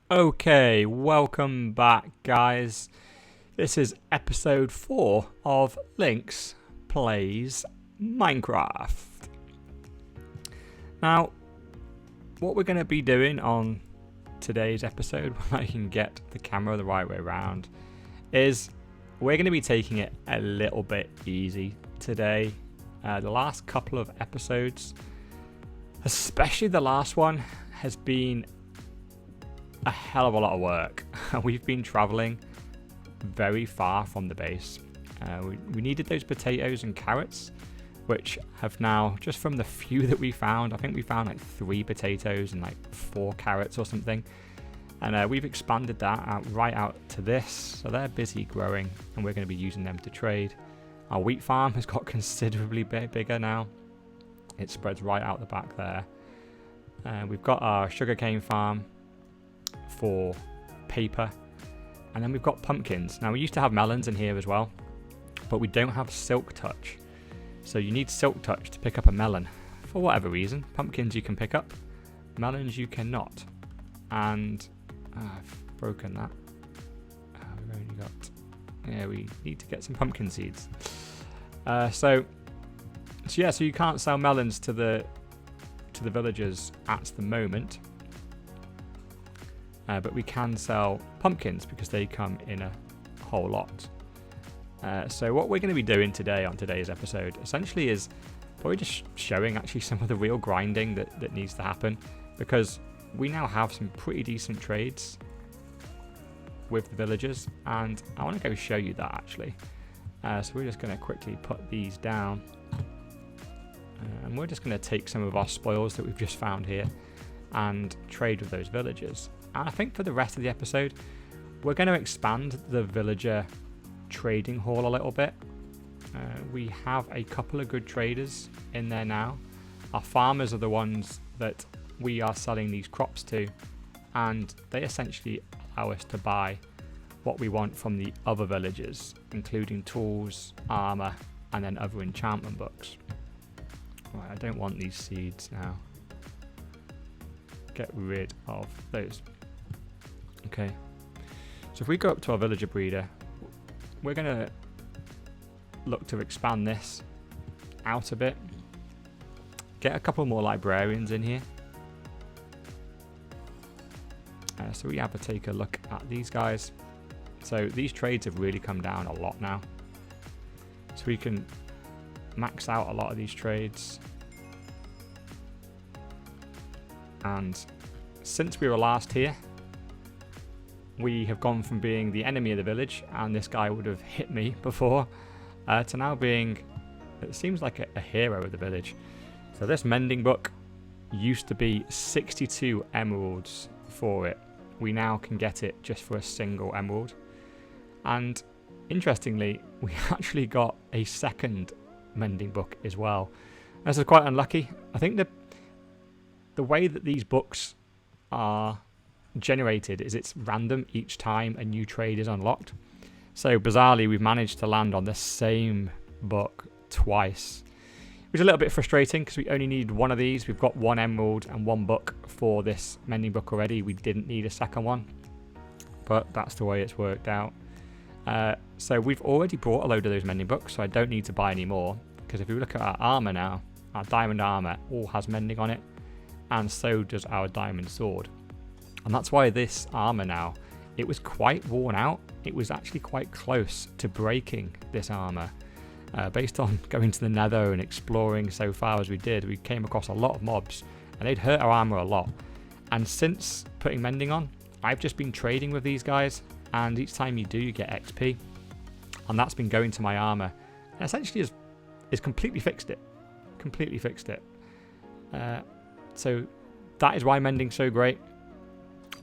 Okay, welcome back, guys. This is episode 4 of Lynx Plays Minecraft. Now, what we're going to be doing on today's episode, when I can get the camera the right way around, is we're going to be taking it a little bit easy today. The last couple of episodes, especially the last one, has been a hell of a lot of work. We've been traveling very far from the base. We needed those potatoes and carrots, which have now, just from the few that we found, I think we found like 3 potatoes and like 4 carrots or something, and we've expanded that right out to this, so they're busy growing and we're going to be using them to trade. Our wheat farm has got considerably bigger now. It spreads right out the back there. We've got our sugarcane farm for paper, and then we've got pumpkins. Now, we used to have melons in here as well, but we don't have silk touch, so you need silk touch to pick up a melon for whatever reason. Pumpkins you can pick up, melons you cannot, and I've broken that. We've only got, we need to get some pumpkin seeds. So you can't sell melons to the villagers at the moment. But we can sell pumpkins because they come in a whole lot. So what we're going to be doing today on today's episode essentially is probably just showing actually some of the real grinding that needs to happen, because we now have some pretty decent trades with the villagers, and I want to go show you that actually. So we're just going to quickly put these down, and we're just going to take some of our spoils that we've just found here and trade with those villagers. And I think for the rest of the episode, we're going to expand the villager trading hall a little bit. We have a couple of good traders in there now. Our farmers are the ones that we are selling these crops to, and they essentially allow us to buy what we want from the other villagers, including tools, armor, and then other enchantment books. Right, I don't want these seeds now. Get rid of those. Okay, so if we go up to our villager breeder, we're going to look to expand this out a bit, get a couple more librarians in here. So we have to take a look at these guys. So these trades have really come down a lot now, so we can max out a lot of these trades. And since we were last here, we have gone from being the enemy of the village, and this guy would have hit me before, to now being, it seems like a hero of the village. So this mending book used to be 62 emeralds for it. We now can get it just for a single emerald. And interestingly, we actually got a second mending book as well. This is quite unlucky. I think the way that these books are generated is it's random each time a new trade is unlocked. So bizarrely, we've managed to land on the same book twice, which is a little bit frustrating because we only need one of these. We've got 1 emerald and 1 book for this mending book already. We didn't need a second one, but that's the way it's worked out. So we've already bought a load of those mending books, so I don't need to buy any more, because if we look at our armor now, our diamond armor all has mending on it, and so does our diamond sword. And that's why this armor now, it was quite worn out. It was actually quite close to breaking this armor. Based on going to the nether and exploring so far as we did, we came across a lot of mobs, and they'd hurt our armor a lot. And since putting mending on, I've just been trading with these guys, and each time you do, you get XP. And that's been going to my armor, and essentially is completely fixed it. Completely fixed it. So that is why mending's so great.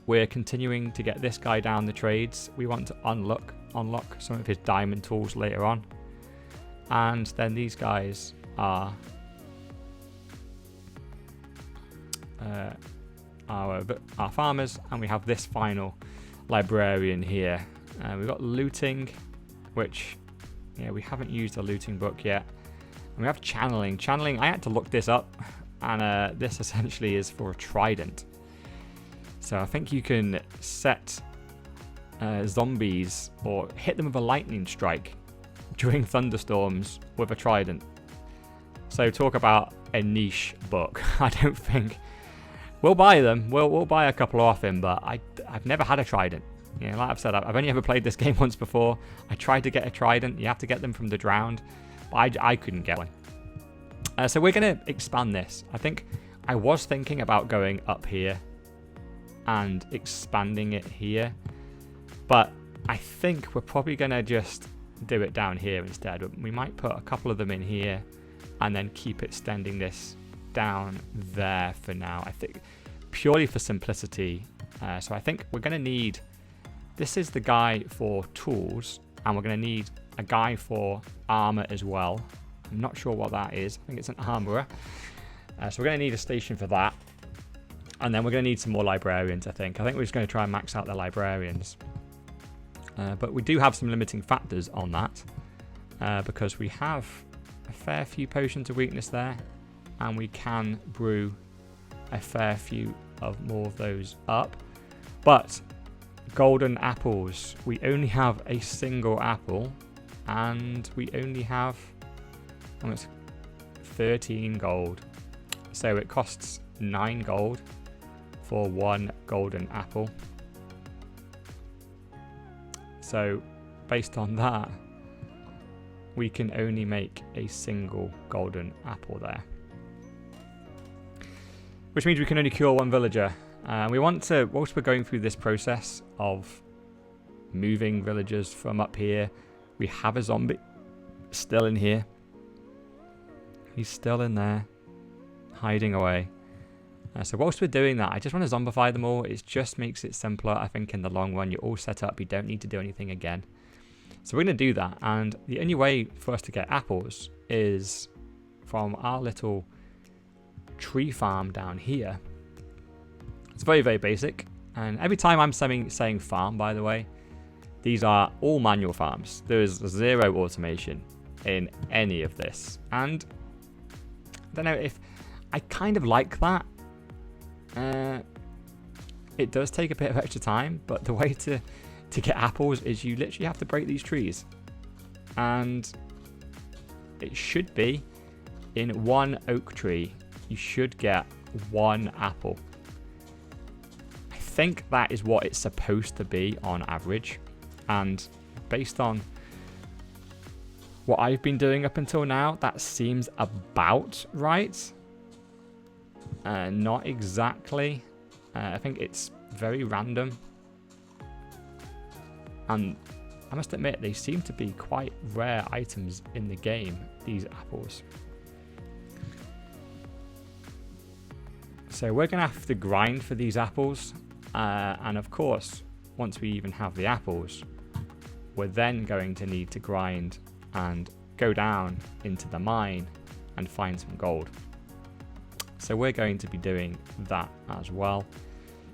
We're continuing to get this guy down the trades. We want to unlock some of his diamond tools later on. And then these guys are our farmers, and we have this final librarian here. We've got looting, which we haven't used a looting book yet. And we have channeling. Channeling, I had to look this up, and this essentially is for a trident. So I think you can set zombies or hit them with a lightning strike during thunderstorms with a trident. So talk about a niche book. I don't think we'll buy them. We'll buy a couple off him, but I've never had a trident. You know, like I've said, I've only ever played this game once before. I tried to get a trident. You have to get them from the drowned, but I couldn't get one. So we're going to expand this. I think I was thinking about going up here and expanding it here, but I think we're probably going to just do it down here instead. We might put a couple of them in here and then keep extending this down there for now. I think purely for simplicity. So I think we're going to need, this is the guy for tools, and we're going to need a guy for armor as well. I'm not sure what that is. I think it's an armorer. So we're going to need a station for that. And then we're going to need some more librarians, I think. I think we're just going to try and max out the librarians. But we do have some limiting factors on that. Because we have a fair few potions of weakness there. And we can brew a fair few of more of those up. But golden apples. We only have a single apple. And we only have almost 13 gold. So it costs 9 gold for 1 golden apple. So based on that, we can only make a single golden apple there. Which means we can only cure 1 villager. We want to, whilst we're going through this process of moving villagers from up here, we have a zombie still in here. He's still in there, hiding away. So whilst we're doing that, I just want to zombify them all. It just makes it simpler, I think, in the long run. You're all set up. You don't need to do anything again. So we're going to do that. And the only way for us to get apples is from our little tree farm down here. It's very, very basic. And every time I'm saying farm, by the way, these are all manual farms. There is 0 automation in any of this. And I don't know if I kind of like that. It does take a bit of extra time, but the way to get apples is you literally have to break these trees. And it should be in 1 oak tree, you should get 1 apple. I think that is what it's supposed to be on average. And based on what I've been doing up until now, that seems about right. Not exactly. I think it's very random. And I must admit, they seem to be quite rare items in the game, these apples. So we're going to have to grind for these apples. And of course, once we even have the apples, we're then going to need to grind and go down into the mine and find some gold. So we're going to be doing that as well,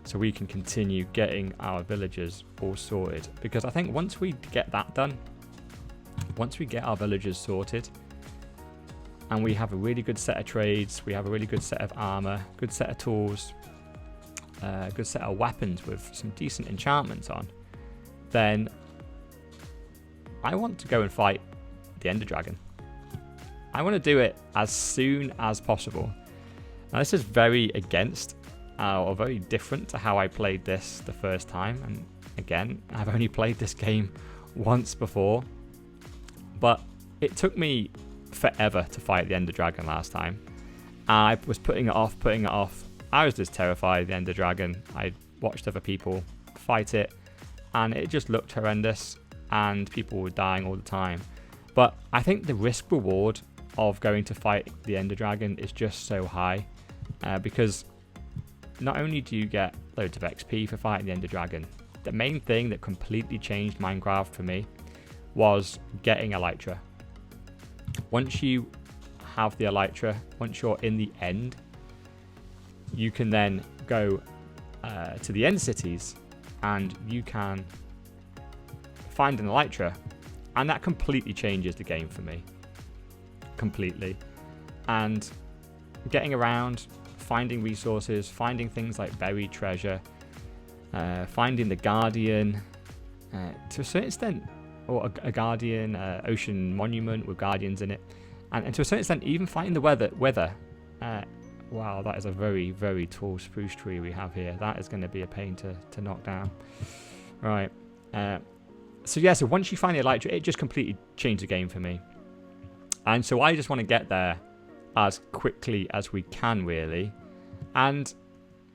so we can continue getting our villagers all sorted. Because I think once we get that done, once we get our villagers sorted, and we have a really good set of trades, we have a really good set of armor, good set of tools, good set of weapons with some decent enchantments on, then I want to go and fight the Ender Dragon. I want to do it as soon as possible. Now this is very against, or very different to how I played this the first time. And again, I've only played this game once before. But it took me forever to fight the Ender Dragon last time. I was putting it off. I was just terrified of the Ender Dragon. I watched other people fight it, and it just looked horrendous, and people were dying all the time. But I think the risk reward of going to fight the Ender Dragon is just so high, because not only do you get loads of XP for fighting the Ender Dragon, the main thing that completely changed Minecraft for me was getting Elytra. Once you have the Elytra, once you're in the end, you can then go to the end cities and you can find an Elytra, and that completely changes the game for me. Completely. And getting around, finding resources, finding things like buried treasure, finding the Guardian to a certain extent, or a Guardian ocean monument with Guardians in it, and to a certain extent even finding the weather. Wow, that is a very, very tall spruce tree we have here. That is going to be a pain to knock down. Right. So yeah, so once you find the elytra, it just completely changed the game for me. And so I just want to get there as quickly as we can, really. And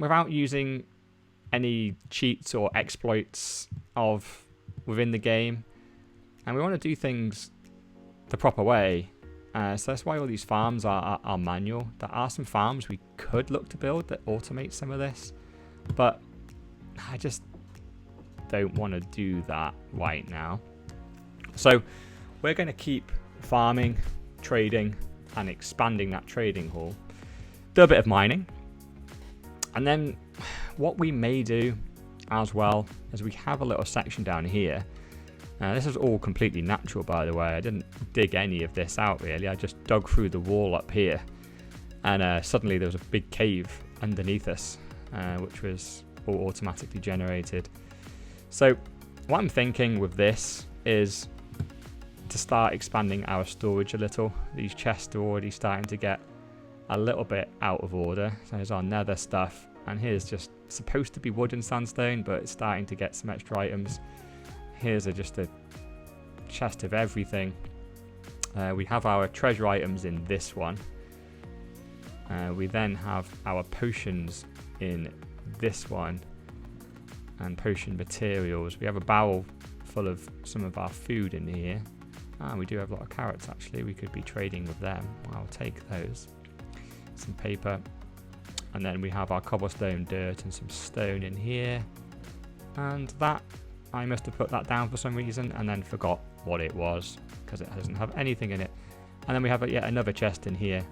without using any cheats or exploits of within the game. And we want to do things the proper way. So that's why all these farms are manual. There are some farms we could look to build that automate some of this, but I just don't want to do that right now. So we're going to keep farming, trading, and expanding that trading hall. Do a bit of mining. And then what we may do as well is we have a little section down here. This is all completely natural, by the way. I didn't dig any of this out, really. I just dug through the wall up here. And suddenly there was a big cave underneath us, which was all automatically generated. So what I'm thinking with this is to start expanding our storage a little. These chests are already starting to get a little bit out of order. So there's our nether stuff. And here's just supposed to be wood and sandstone, but it's starting to get some extra items. Here's just a chest of everything. We have our treasure items in this one. We then have our potions in this one. And potion materials. We have a barrel full of some of our food in here. We do have a lot of carrots, actually. We could be trading with them. I'll take those. Some paper. And then we have our cobblestone dirt and some stone in here. And that, I must have put that down for some reason and then forgot what it was because it doesn't have anything in it. And then we have yet another chest in here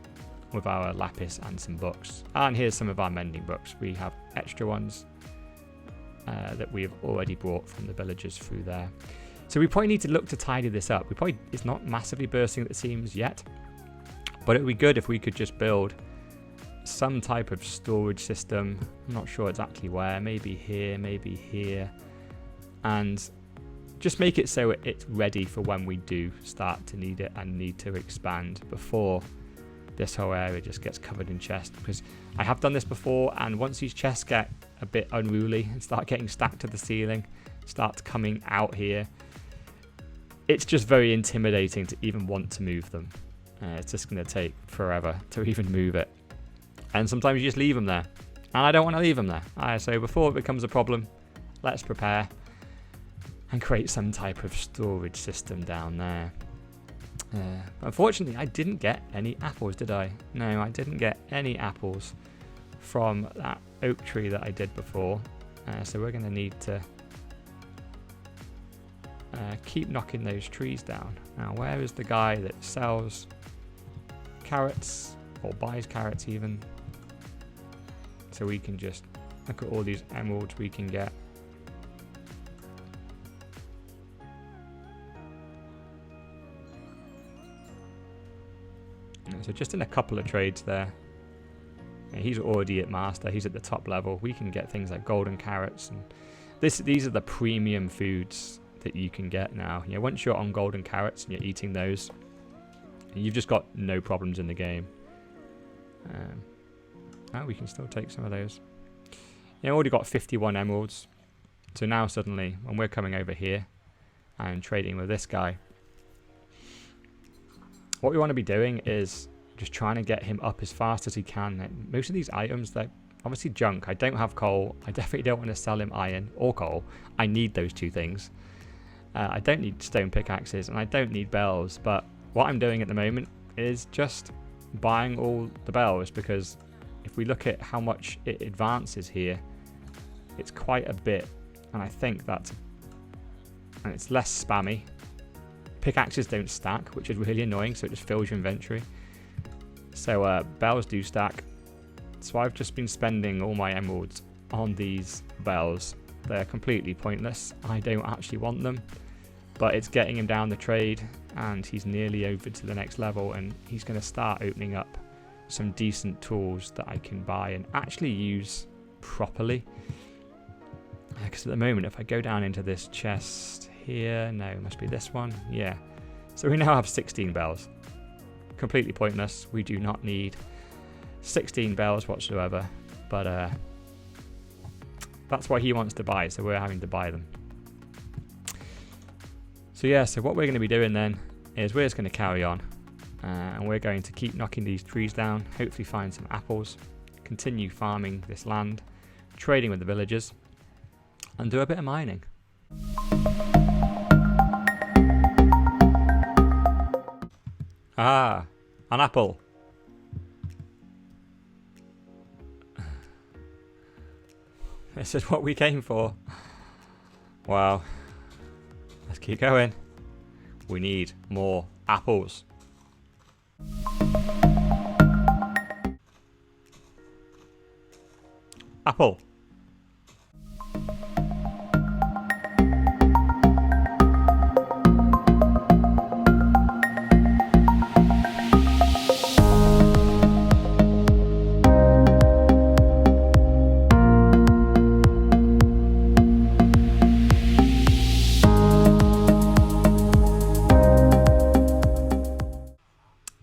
with our lapis and some books. And here's some of our mending books. We have extra ones that we have already brought from the villagers through there. So we probably need to look to tidy this up. It's not massively bursting at the seams yet, but it would be good if we could just build some type of storage system. I'm not sure exactly where, maybe here, and just make it so it's ready for when we do start to need it and need to expand before this whole area just gets covered in chests. Because I have done this before, and once these chests get a bit unruly and start getting stacked to the ceiling, start coming out here, it's just very intimidating to even want to move them. It's just going to take forever to even move it. And sometimes you just leave them there. And I don't want to leave them there. So before it becomes a problem, let's prepare and create some type of storage system down there. Unfortunately, I didn't get any apples, did I? No, I didn't get any apples from that oak tree that I did before. So we're going to need to keep knocking those trees down. Now, where is the guy that sells carrots or buys carrots even? So we can just look at all these emeralds we can get. So just in a couple of trades there. He's already at master. He's at the top level. We can get things like golden carrots, and these are the premium foods that you can get now. Once you're on golden carrots and you're eating those, you've just got no problems in the game. We can still take some of those. Already got 51 emeralds. So now suddenly, when we're coming over here and trading with this guy, what we want to be doing is just trying to get him up as fast as he can. Most of these items, they're obviously junk. I don't have coal. I definitely don't want to sell him iron or coal. I need those two things. I don't need stone pickaxes and I don't need bells. But what I'm doing at the moment is just buying all the bells, because if we look at how much it advances here, it's quite a bit. And I think and it's less spammy. Pickaxes don't stack, which is really annoying, so it just fills your inventory. So bells do stack. So I've just been spending all my emeralds on these bells. They're completely pointless. I don't actually want them, but it's getting him down the trade, and he's nearly over to the next level, and he's going to start opening up some decent tools that I can buy and actually use properly. Because at the moment, if I go down into this chest here, no, it must be this one. Yeah. So we now have 16 bells. Completely pointless. We do not need 16 bells whatsoever. But that's what he wants to buy, so we're having to buy them. So yeah, so what we're going to be doing then is we're just going to carry on. And we're going to keep knocking these trees down, hopefully find some apples, continue farming this land, trading with the villagers, and do a bit of mining. Ah, an apple. This is what we came for. Wow. Let's keep going. We need more apples. Apple.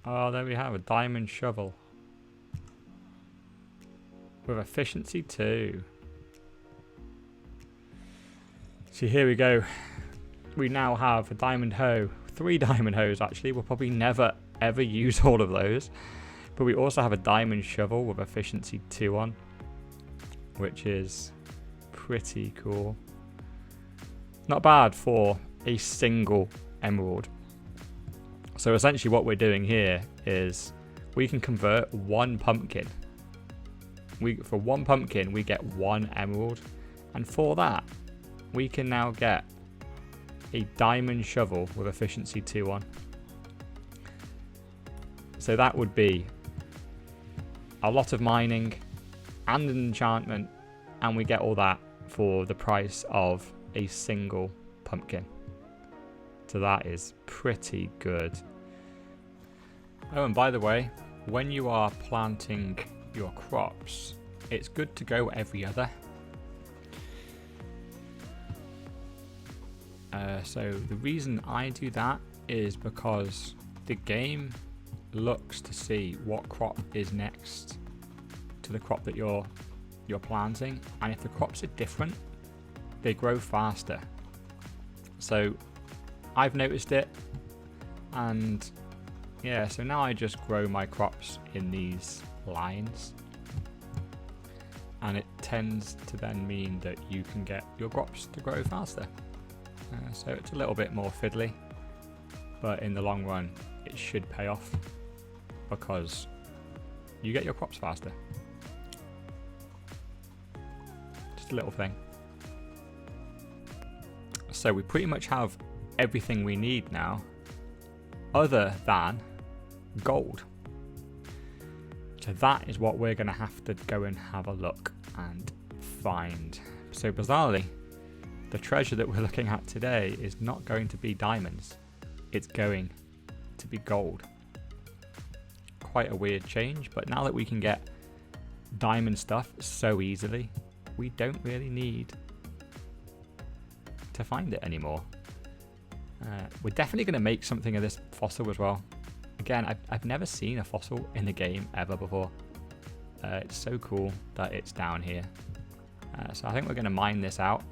Oh, there we have a diamond shovel. With efficiency 2. So here we go. We now have a diamond hoe. 3 diamond hoes actually. We'll probably never ever use all of those. But we also have a diamond shovel with efficiency 2 on. Which is pretty cool. Not bad for a single emerald. So essentially what we're doing here is we can convert 1 pumpkin. For 1 pumpkin, we get 1 emerald. And for that, we can now get a diamond shovel with efficiency 2 on. So that would be a lot of mining and an enchantment. And we get all that for the price of a single pumpkin. So that is pretty good. Oh, and by the way, when you are planting your crops, it's good to go every other. So the reason I do that is because the game looks to see what crop is next to the crop that you're planting, and if the crops are different, they grow faster. So I've noticed it, and yeah, so now I just grow my crops in these lines, and it tends to then mean that you can get your crops to grow faster. So it's a little bit more fiddly, but in the long run it should pay off because you get your crops faster. Just a little thing. So we pretty much have everything we need now other than gold. So that is what we're going to have to go and have a look and find. So bizarrely, the treasure that we're looking at today is not going to be diamonds. It's going to be gold. Quite a weird change, but now that we can get diamond stuff so easily, we don't really need to find it anymore. We're definitely going to make something of this fossil as well. Again, I've never seen a fossil in the game ever before. It's so cool that it's down here. So I think we're going to mine this out.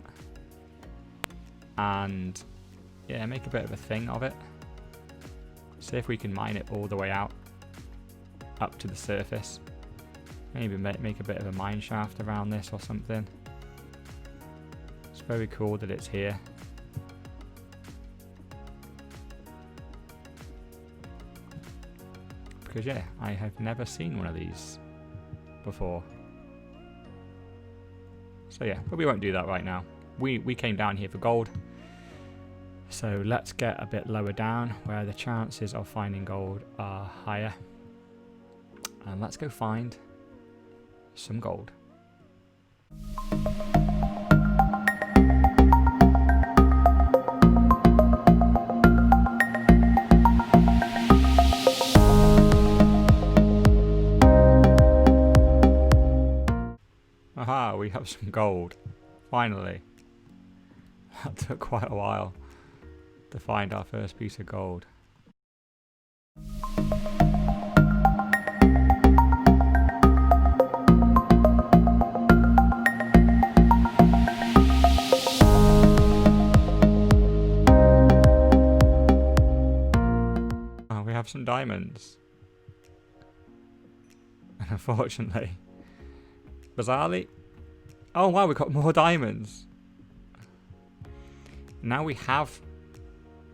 And yeah, make a bit of a thing of it. See if we can mine it all the way out up to the surface. Maybe make a bit of a mine shaft around this or something. It's very cool that it's here. Because yeah, I have never seen one of these before. So yeah, but we won't do that right now. We came down here for gold. So let's get a bit lower down where the chances of finding gold are higher. And let's go find some gold. Aha, we have some gold. Finally. That took quite a while to find our first piece of gold. Oh, we have some diamonds. And unfortunately, bizarrely, oh wow, we got more diamonds. Now we have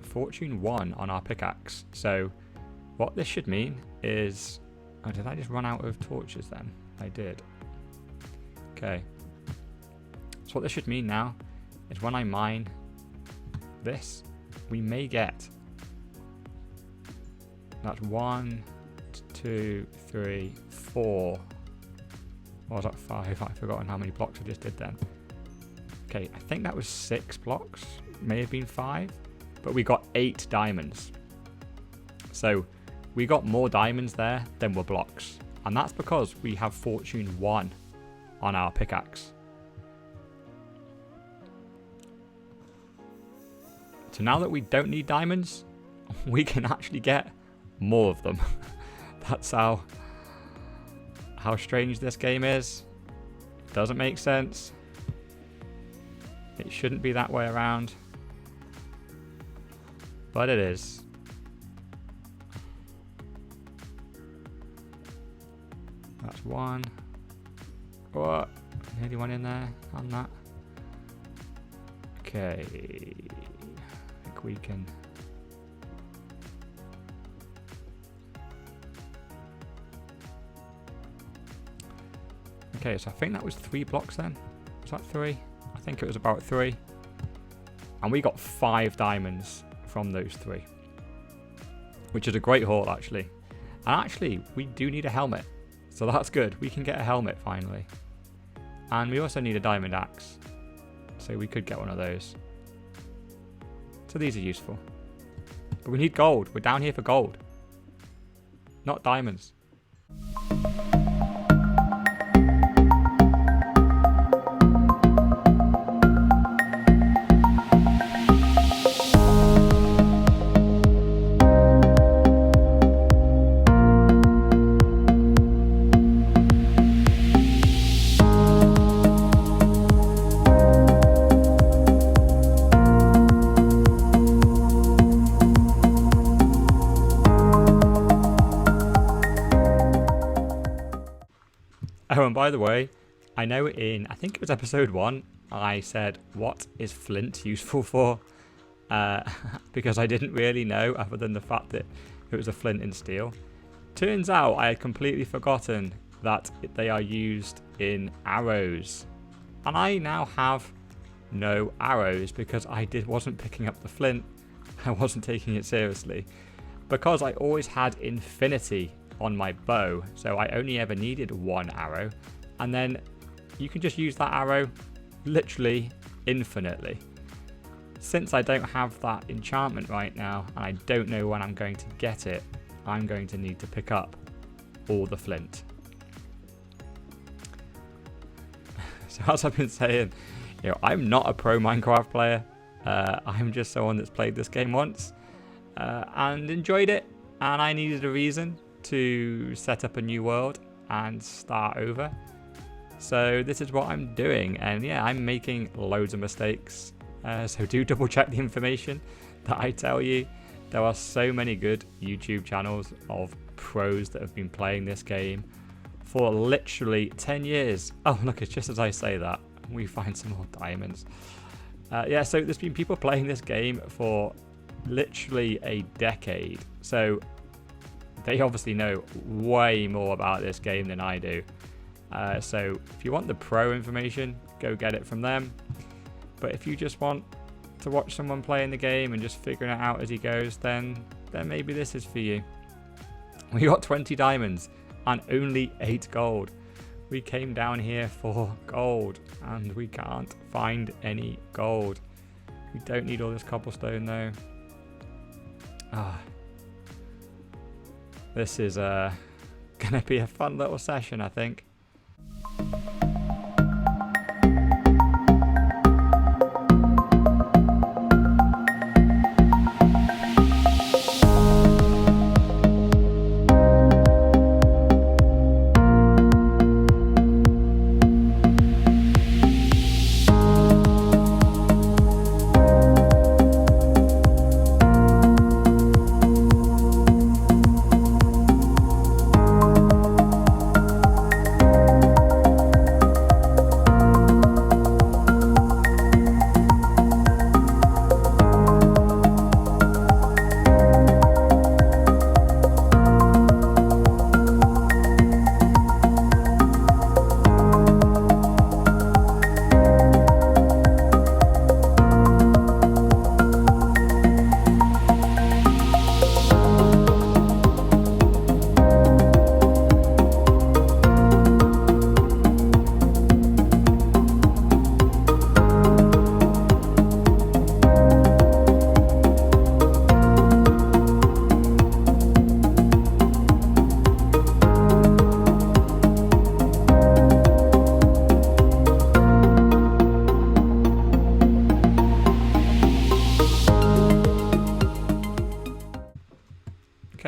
Fortune 1 on our pickaxe. So what this should mean is... Oh, did I just run out of torches then? I did. Okay. So what this should mean now is when I mine this, we may get... That's 1, 2, 3, 4. Or was that 5? I've forgotten how many blocks I just did then. Okay, I think that was 6 blocks. May have been 5. But we got 8 diamonds. So we got more diamonds there than were blocks. And that's because we have Fortune 1 on our pickaxe. So now that we don't need diamonds, we can actually get more of them. That's how strange this game is. Doesn't make sense. It shouldn't be that way around. But it is. That's 1. What? Nearly one in there on that. Okay. I think we can... Okay, so I think that was 3 blocks then. Was that 3? I think it was about 3. And we got 5 diamonds from those 3. Which is a great haul, actually. And actually, we do need a helmet. So that's good. We can get a helmet finally. And we also need a diamond axe. So we could get one of those. So these are useful. But we need gold. We're down here for gold. Not diamonds. Oh, and by the way, I know I think it was episode 1, I said, what is flint useful for? Because I didn't really know, other than the fact that it was a flint and steel. Turns out I had completely forgotten that they are used in arrows. And I now have no arrows because I wasn't picking up the flint. I wasn't taking it seriously. Because I always had infinity on my bow, so I only ever needed 1 arrow, and then you can just use that arrow literally infinitely. Since I don't have that enchantment right now, and I don't know when I'm going to get it, I'm going to need to pick up all the flint. So as I've been saying, I'm not a pro Minecraft player. I'm just someone that's played this game once and enjoyed it, and I needed a reason to set up a new world and start over. So this is what I'm doing, and yeah, I'm making loads of mistakes. So do double check the information that I tell you. There are so many good YouTube channels of pros that have been playing this game for literally 10 years. Oh look, it's just as I say that, we find some more diamonds. Yeah, so there's been people playing this game for literally a decade. So they obviously know way more about this game than I do. So if you want the pro information, go get it from them. But if you just want to watch someone playing the game and just figuring it out as he goes, then maybe this is for you. We got 20 diamonds and only 8 gold. We came down here for gold and we can't find any gold. We don't need all this cobblestone though. This is gonna be a fun little session, I think.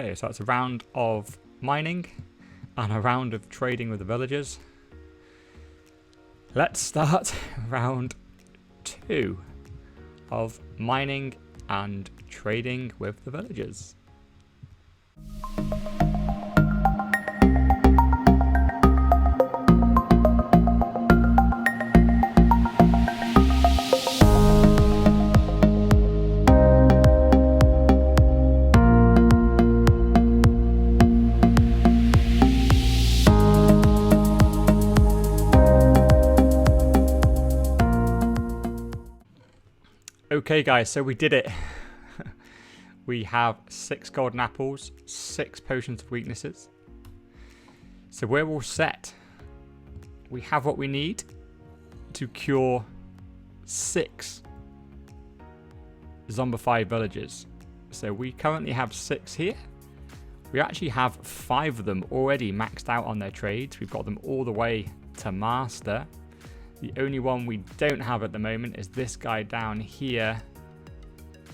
Okay, so that's a round of mining and a round of trading with the villagers. Let's start round 2 of mining and trading with the villagers. Okay guys, so we did it. We have 6 golden apples, 6 potions of weaknesses. So we're all set. We have what we need to cure 6 zombified villagers. So we currently have 6 here. We actually have 5 of them already maxed out on their trades. We've got them all the way to master. The only one we don't have at the moment is this guy down here.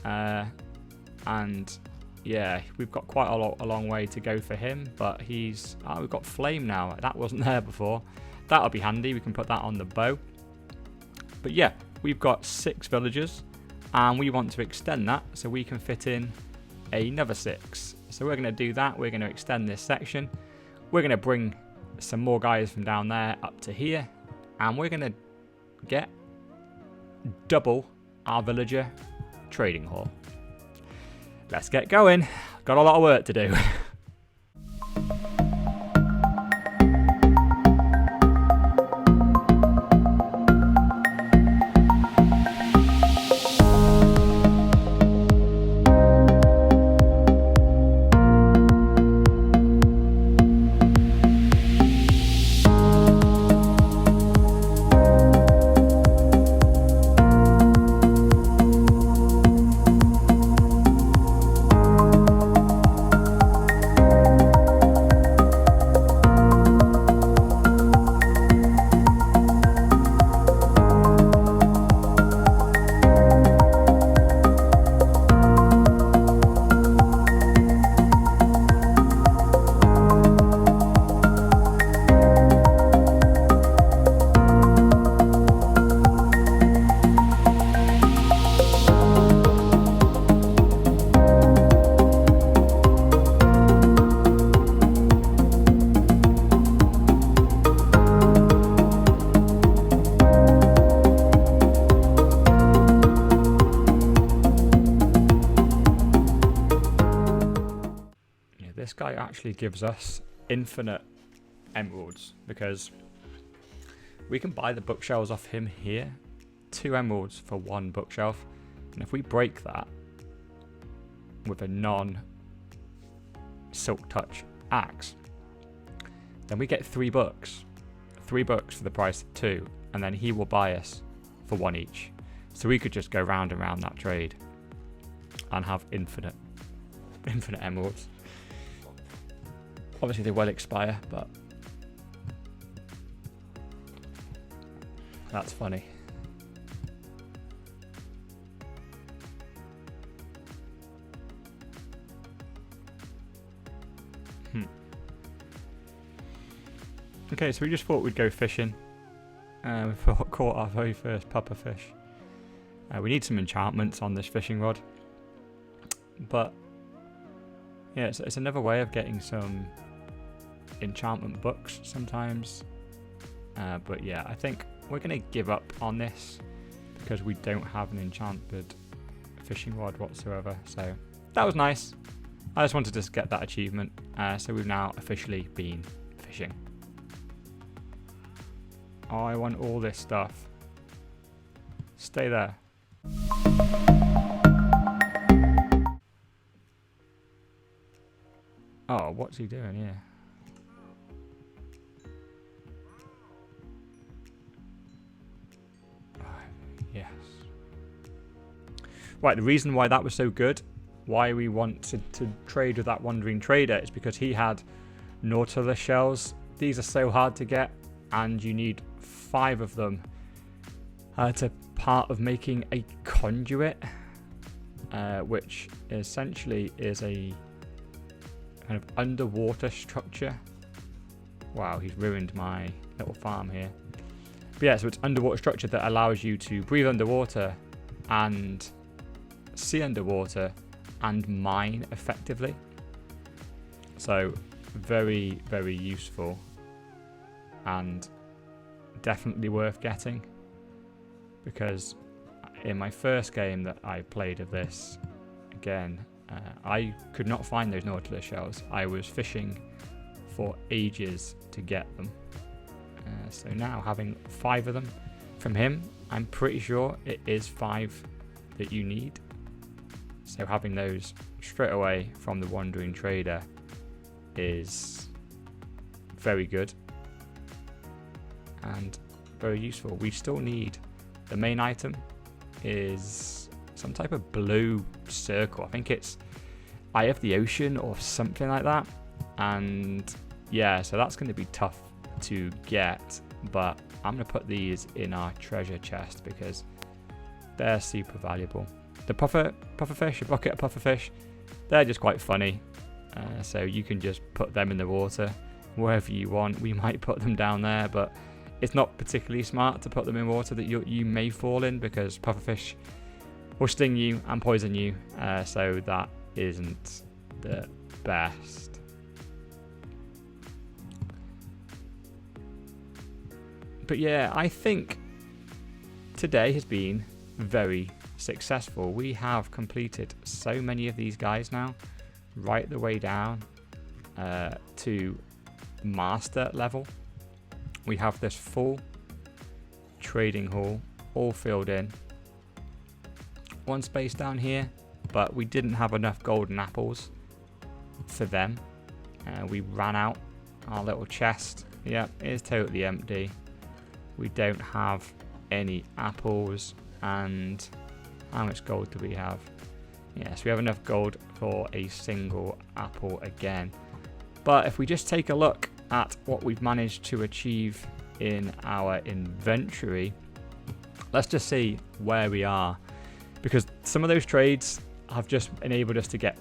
And yeah, we've got quite a long way to go for him, but he's... Oh, we've got flame now. That wasn't there before. That'll be handy. We can put that on the bow. But yeah, we've got 6 villagers, and we want to extend that so we can fit in another 6. So we're going to do that. We're going to extend this section. We're going to bring some more guys from down there up to here. And we're going to get double our villager trading hall. Let's get going. Got a lot of work to do. This guy actually gives us infinite emeralds because we can buy the bookshelves off him here. 2 emeralds for 1 bookshelf. And if we break that with a non-silk touch axe, then we get 3 books. 3 books for the price of 2. And then he will buy us for 1 each. So we could just go round and round that trade and have infinite emeralds. Obviously they will expire, but that's funny. Okay, so we just thought we'd go fishing. We caught our very first puffer fish. We need some enchantments on this fishing rod. But yeah, it's another way of getting some enchantment books sometimes. But yeah, I think we're going to give up on this because we don't have an enchanted fishing rod whatsoever. So that was nice. I just wanted to get that achievement. So we've now officially been fishing. Oh, I want all this stuff. Stay there. Oh, what's he doing here? Yes. Right, the reason why that was so good, why we wanted to trade with that wandering trader, is because he had nautilus shells. These are so hard to get, and you need 5 of them to part of making a conduit, which essentially is a kind of underwater structure. Wow, he's ruined my little farm here. But yeah, so it's underwater structure that allows you to breathe underwater and see underwater and mine effectively. So very, very useful and definitely worth getting, because in my first game that I played of this, again, I could not find those Nautilus shells. I was fishing for ages to get them. So now having 5 of them from him, I'm pretty sure it is 5 that you need. So having those straight away from the Wandering Trader is very good and very useful. We still need, the main item is some type of blue circle. I think it's Eye of the Ocean or something like that. And yeah, so that's going to be tough to get, but I'm going to put these in our treasure chest because they're super valuable. The pufferfish, a bucket of pufferfish, they're just quite funny. So you can just put them in the water wherever you want. We might put them down there, but it's not particularly smart to put them in water that you may fall in, because pufferfish will sting you and poison you. So that isn't the best. But yeah, I think today has been very successful. We have completed so many of these guys now, right the way down to master level. We have this full trading hall all filled in. One space down here, but we didn't have enough golden apples for them. We ran out. Our little chest, yeah, is totally empty. We don't have any apples. And how much gold do we have? Yes, we have enough gold for a single apple again. But if we just take a look at what we've managed to achieve in our inventory, let's just see where we are, because some of those trades have just enabled us to get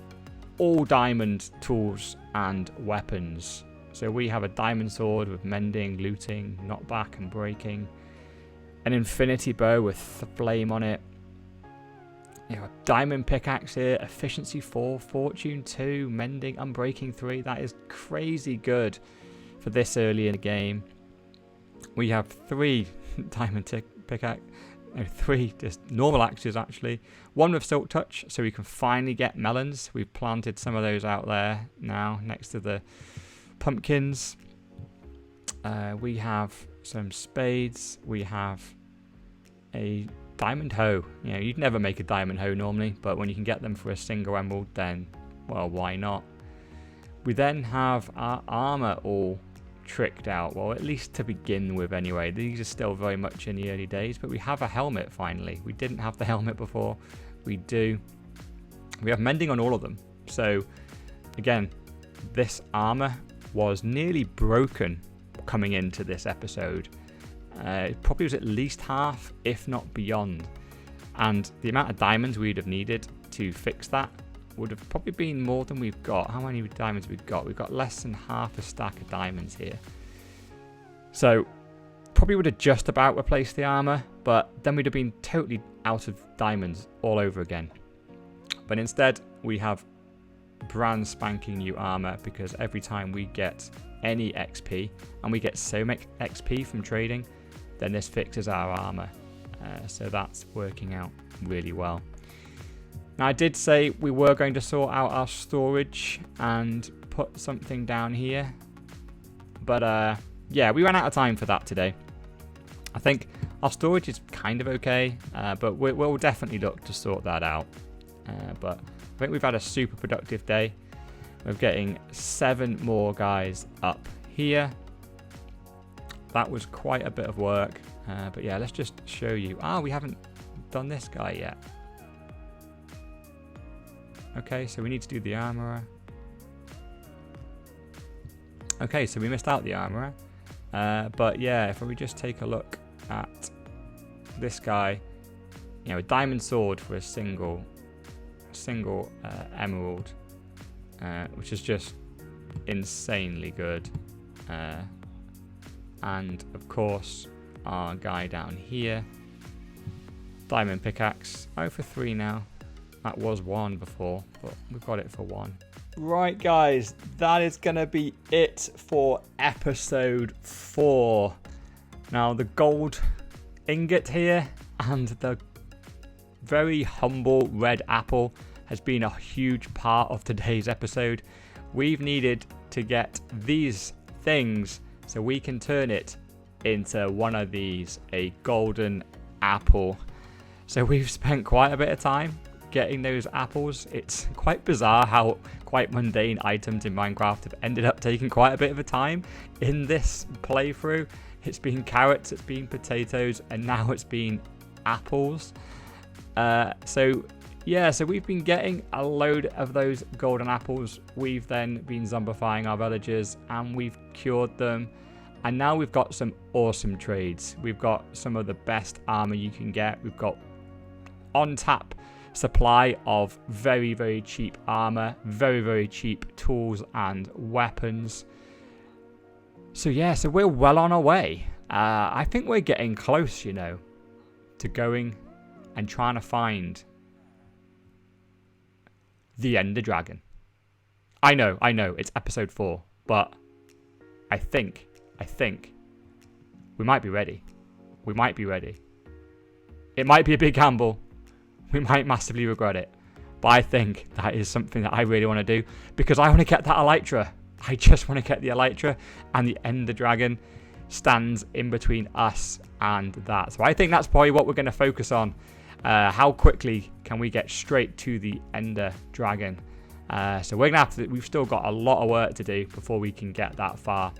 all diamond tools and weapons. So we have a diamond sword with mending, looting, knockback and breaking, an infinity bow with flame on it, you know, a diamond pickaxe here, efficiency 4, fortune 2, mending, unbreaking 3. That is crazy good for this early in the game. We have 3 diamond pickaxe, no, 3 just normal axes actually. 1 with silk touch, so we can finally get melons. We've planted some of those out there now next to the pumpkins. We have some spades. We have a diamond hoe. You know, you'd never make a diamond hoe normally, but when you can get them for a single emerald, then, well, why not? We then have our armor all tricked out, well, at least to begin with anyway. These are still very much in the early days, but we have a helmet finally. We didn't have the helmet before. We do. We have mending on all of them. So again, this armor was nearly broken coming into this episode. It probably was at least half, if not beyond. And the amount of diamonds we'd have needed to fix that would have probably been more than we've got. How many diamonds we've got? We've got less than half a stack of diamonds here. So probably would have just about replaced the armor, but then we'd have been totally out of diamonds all over again. But instead, we have brand spanking new armor, because every time we get any XP, and we get so much XP from trading, then this fixes our armor. So that's working out really well. Now, I did say we were going to sort out our storage and put something down here, but yeah, we ran out of time for that today. I think our storage is kind of okay, but we'll definitely look to sort that out. But I think we've had a super productive day. We're getting 7 more guys up here. That was quite a bit of work, but yeah, let's just show you. We haven't done this guy yet. Okay, so we need to do the armorer. Okay, so we missed out the armorer. But yeah, if we just take a look at this guy, you know, a diamond sword for a single emerald, which is just insanely good. And of course, our guy down here, diamond pickaxe, 0 for 3 now. That was 1 before, but we've got it for 1. Right, guys, that is going to be it for episode 4. Now, the gold ingot here and the very humble red apple has been a huge part of today's episode. We've needed to get these things so we can turn it into one of these, a golden apple. So we've spent quite a bit of time getting those apples. It's quite bizarre how quite mundane items in Minecraft have ended up taking quite a bit of a time in this playthrough. It's been carrots, it's been potatoes, and now it's been apples. So we've been getting a load of those golden apples. We've then been zombifying our villagers and we've cured them. And now we've got some awesome trades. We've got some of the best armor you can get. We've got on tap supply of very, very cheap armor, very, very cheap tools and weapons. So we're well on our way. I think we're getting close, to going and trying to find the Ender Dragon. I know, it's episode 4, but I think we might be ready. We might be ready. It might be a big gamble. We might massively regret it. But I think that is something that I really want to do because I want to get that Elytra. I just want to get the Elytra, and the Ender Dragon stands in between us and that. So I think that's probably what we're going to focus on. How quickly can we get straight to the Ender Dragon? So we're going to have to, we've still got a lot of work to do before we can get that far.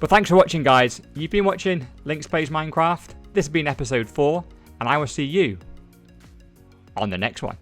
But thanks for watching, guys. You've been watching Lynx Plays Minecraft. This has been episode 4, and I will see you on the next one.